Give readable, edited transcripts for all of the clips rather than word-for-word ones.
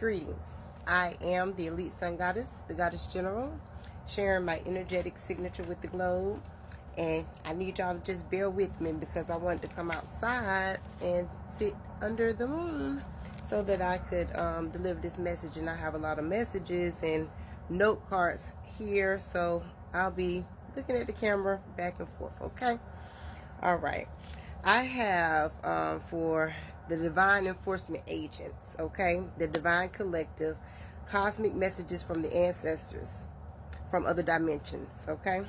Greetings. I am the Elite Sun Goddess, the Goddess General, sharing my energetic signature with the globe. And I need y'all to just bear with me because I wanted to come outside and sit under the moon so that I could deliver this message. And I have a lot of messages and note cards here, so I'll be looking at the camera back and forth, okay? All right. I have for the divine enforcement agents, okay, the divine collective, cosmic messages from the ancestors from other dimensions, okay.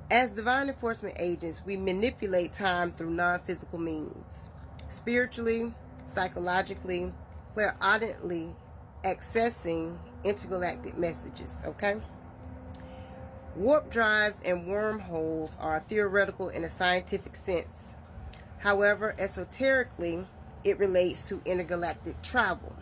As divine enforcement agents, we manipulate time through non-physical means, spiritually, psychologically, clairaudiently accessing intergalactic messages, okay. Warp drives and wormholes are theoretical in a scientific sense. However, esoterically, it relates to intergalactic travel.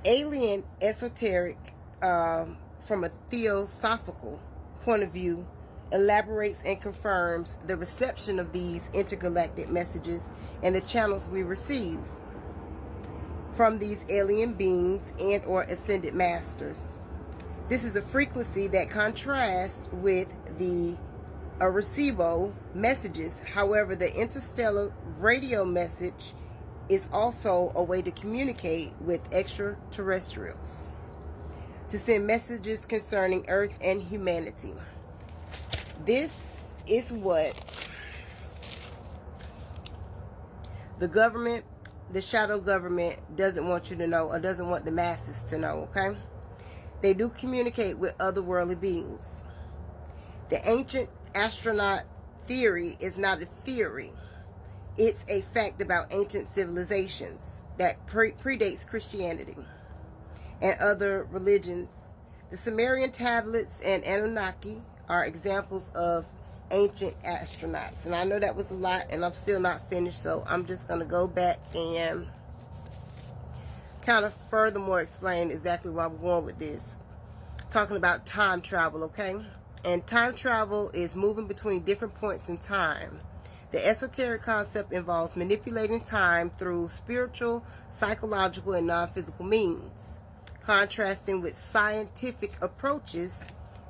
Alien esoteric, from a theosophical point of view, elaborates and confirms the reception of these intergalactic messages and the channels we receive from these alien beings and or ascended masters. This is a frequency that contrasts with the Arecibo messages. However, the interstellar radio message is also a way to communicate with extraterrestrials, to send messages concerning Earth and humanity. This is what the government, the shadow government, doesn't want you to know, or doesn't want the masses to know, okay? They do communicate with otherworldly beings. The ancient astronaut theory is not a theory. It's a fact about ancient civilizations that predates Christianity and other religions. The Sumerian tablets and Anunnaki are examples of ancient astronauts. And I know that was a lot, and I'm still not finished, so I'm just going to go back and kind of furthermore explain exactly where I'm going with this. Talking about time travel, okay? And time travel is moving between different points in time. The esoteric concept involves manipulating time through spiritual, psychological, and non-physical means. Contrasting with scientific approaches,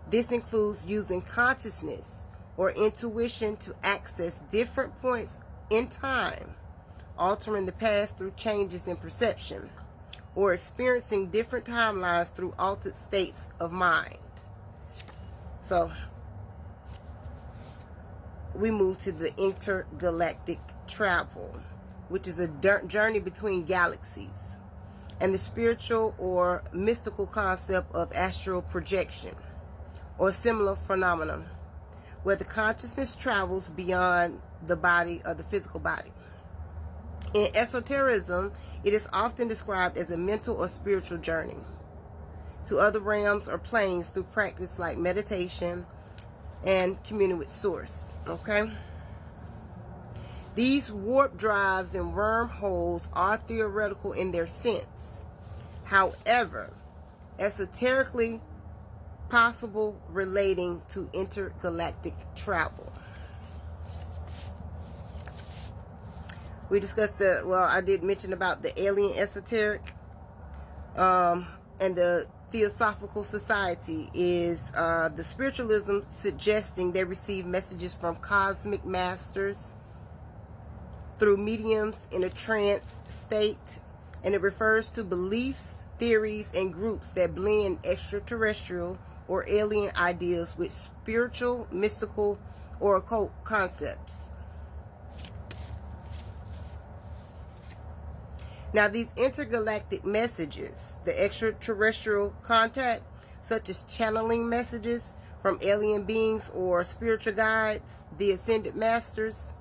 this includes using consciousness or intuition to access different points in time, altering the past through changes in perception, or experiencing different timelines through altered states of mind. So, we move to the intergalactic travel, which is a journey between galaxies, and the spiritual or mystical concept of astral projection, or similar phenomenon, where the consciousness travels beyond the body or the physical body. In esotericism, it is often described as a mental or spiritual journey to other realms or planes through practice like meditation and communing with Source, okay? These warp drives and wormholes are theoretical in their sense. However, esoterically possible, relating to intergalactic travel. We discussed I did mention about the alien esoteric, and the Theosophical Society is the spiritualism suggesting they receive messages from cosmic masters through mediums in a trance state, and it refers to beliefs, theories, and groups that blend extraterrestrial or alien ideas with spiritual, mystical, or occult concepts. Now, these intergalactic messages, the extraterrestrial contact, such as channeling messages from alien beings or spiritual guides, the ascended masters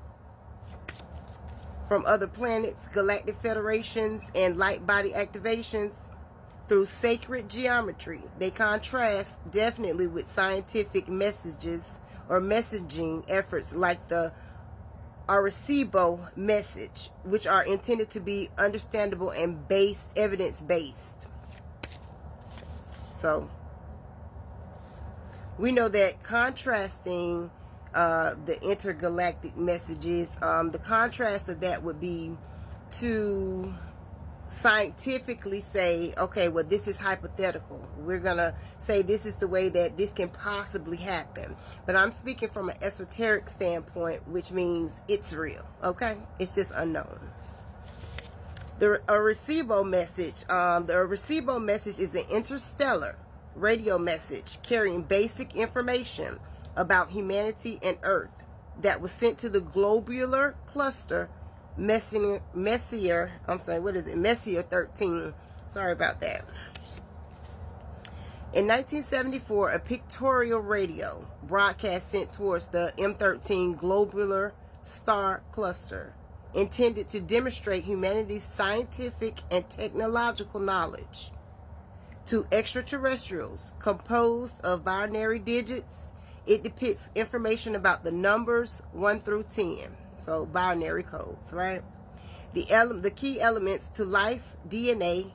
from other planets, galactic federations, and light body activations through sacred geometry, they contrast definitely with scientific messages or messaging efforts like the Arecibo message, which are intended to be understandable and evidence-based. So, we know that contrasting the intergalactic messages. The contrast of that would be to scientifically say, okay, well, this is hypothetical. We're gonna say this is the way that this can possibly happen. But I'm speaking from an esoteric standpoint, which means it's real. Okay, it's just unknown. The Arecibo message. The Arecibo message is an interstellar radio message carrying basic information about humanity and Earth that was sent to the globular cluster Messier 13. Sorry about that. In 1974, a pictorial radio broadcast sent towards the M13 globular star cluster intended to demonstrate humanity's scientific and technological knowledge to extraterrestrials. Composed of binary digits, it depicts information about the numbers 1 through 10. So binary codes, right? The key elements to life, DNA,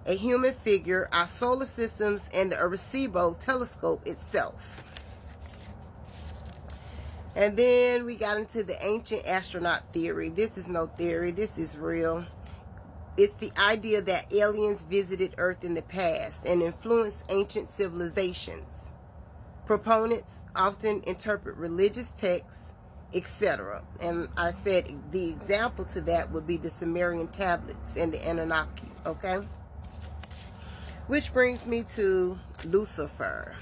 a human figure, our solar systems, and the Arecibo telescope itself. And then we got into the ancient astronaut theory. This is no theory. This is real. It's the idea that aliens visited Earth in the past and influenced ancient civilizations. Proponents often interpret religious texts, etc. And I said the example to that would be the Sumerian tablets and the Anunnaki, okay? Which brings me to Lucifer.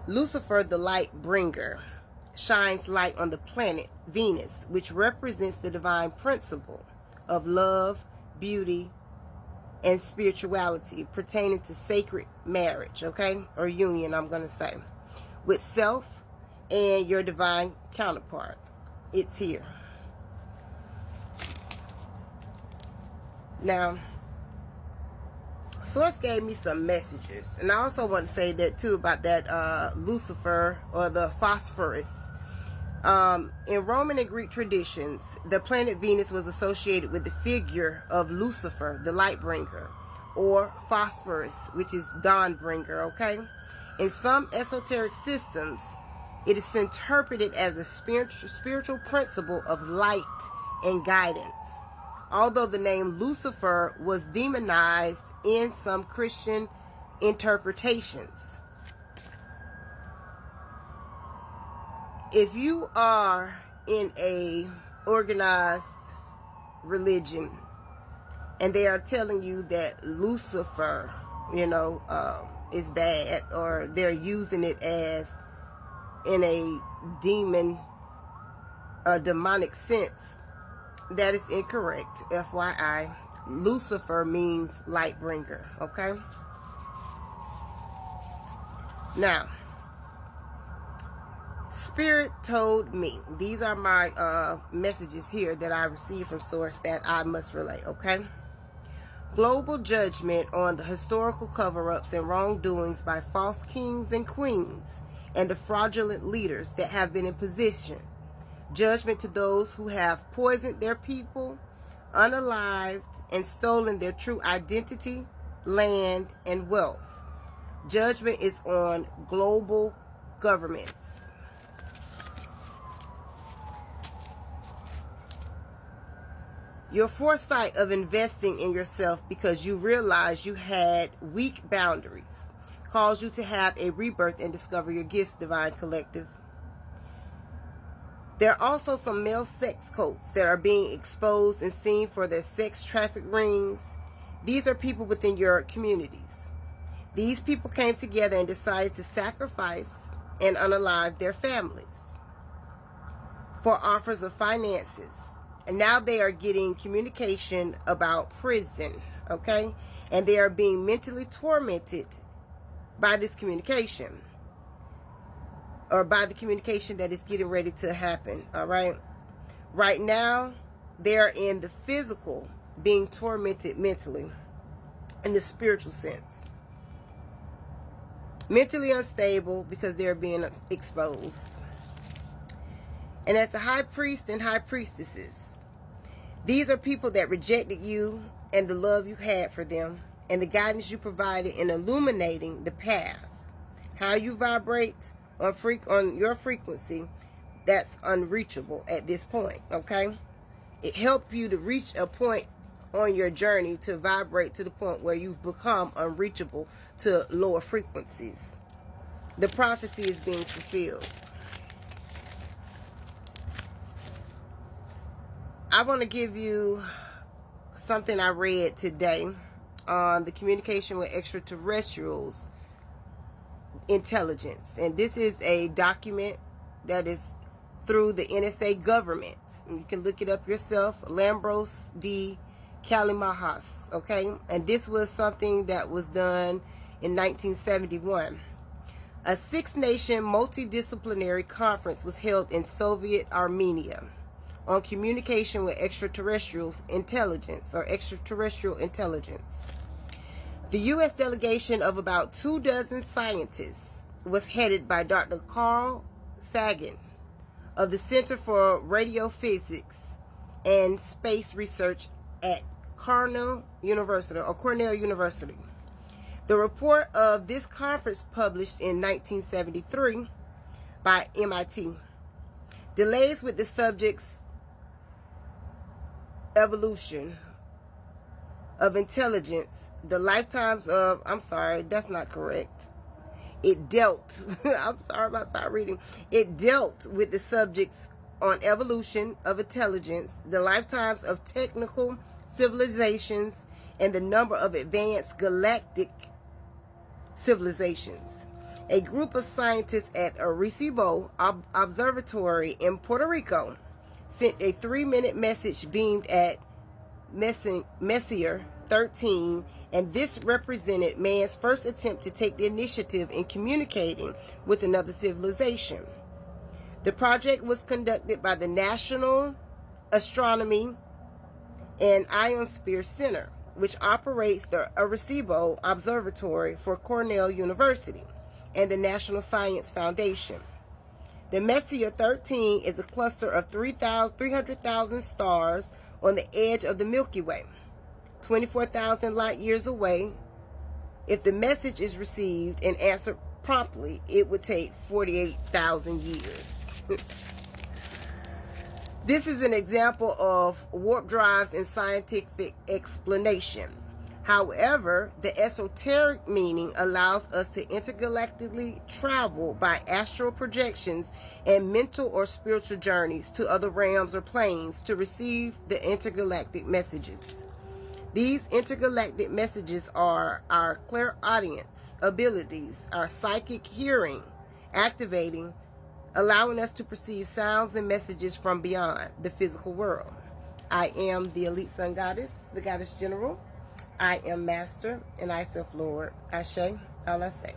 Lucifer, the light bringer, shines light on the planet Venus, which represents the divine principle of love, beauty, and spirituality pertaining to sacred marriage, okay? Or union, I'm going to say, with self and your divine counterpart. It's here. Now, Source gave me some messages, and I also want to say that too about that Lucifer, or the phosphorus. In Roman and Greek traditions, the planet Venus was associated with the figure of Lucifer, the light bringer, or phosphorus, which is dawn bringer, okay? In some esoteric systems, it is interpreted as a spiritual principle of light and guidance, although the name Lucifer was demonized in some Christian interpretations. If you are in a organized religion and they are telling you that Lucifer, is bad, or they're using it as in a demonic sense, that is incorrect. FYI, Lucifer means light bringer, okay? Now, Spirit told me, these are my messages here that I received from Source that I must relay, okay? Global judgment on the historical cover-ups and wrongdoings by false kings and queens and the fraudulent leaders that have been in position. Judgment to those who have poisoned their people, unalived, and stolen their true identity, land, and wealth. Judgment is on global governments. Your foresight of investing in yourself because you realized you had weak boundaries caused you to have a rebirth and discover your gifts, Divine Collective. There are also some male sex cults that are being exposed and seen for their sex traffic rings. These are people within your communities. These people came together and decided to sacrifice and unalive their families for offers of finances. And now they are getting communication about prison, okay? And they are being mentally tormented by this communication, or by the communication that is getting ready to happen, all right? Right now, they are in the physical being tormented mentally, in the spiritual sense. Mentally unstable because they're being exposed. And as the high priest and high priestesses, these are people that rejected you and the love you had for them and the guidance you provided in illuminating the path. How you vibrate on your frequency that's unreachable at this point, okay? It helped you to reach a point on your journey to vibrate to the point where you've become unreachable to lower frequencies. The prophecy is being fulfilled. I want to give you something I read today on the communication with extraterrestrials intelligence. And this is a document that is through the NSA government. And you can look it up yourself. Lambros D. Kalimahas. Okay? And this was something that was done in 1971. A six-nation multidisciplinary conference was held in Soviet Armenia on communication with extraterrestrials intelligence or extraterrestrial intelligence. The U.S. delegation of about 24 scientists was headed by Dr. Carl Sagan of the Center for Radiophysics and Space Research at Cornell University. The report of this conference, published in 1973 by MIT, delays with the subject's evolution of intelligence, the lifetimes of, I'm sorry, that's not correct. It dealt, I'm sorry about start reading. It dealt with the subjects on evolution of intelligence, the lifetimes of technical civilizations, and the number of advanced galactic civilizations. A group of scientists at Arecibo Observatory in Puerto Rico sent a 3-minute message beamed at Messier 13, and this represented man's first attempt to take the initiative in communicating with another civilization. The project was conducted by the National Astronomy and Ionosphere Center, which operates the Arecibo Observatory for Cornell University and the National Science Foundation. The Messier 13 is a cluster of 300,000 stars on the edge of the Milky Way, 24,000 light years away. If the message is received and answered promptly, it would take 48,000 years. This is an example of warp drives in scientific explanation. However, the esoteric meaning allows us to intergalactically travel by astral projections and mental or spiritual journeys to other realms or planes to receive the intergalactic messages. These intergalactic messages are our clairaudience abilities, our psychic hearing, activating, allowing us to perceive sounds and messages from beyond the physical world. I am the Elite Sun Goddess, the Goddess General. I am Master, and I Self Lord. Ashe, all I say.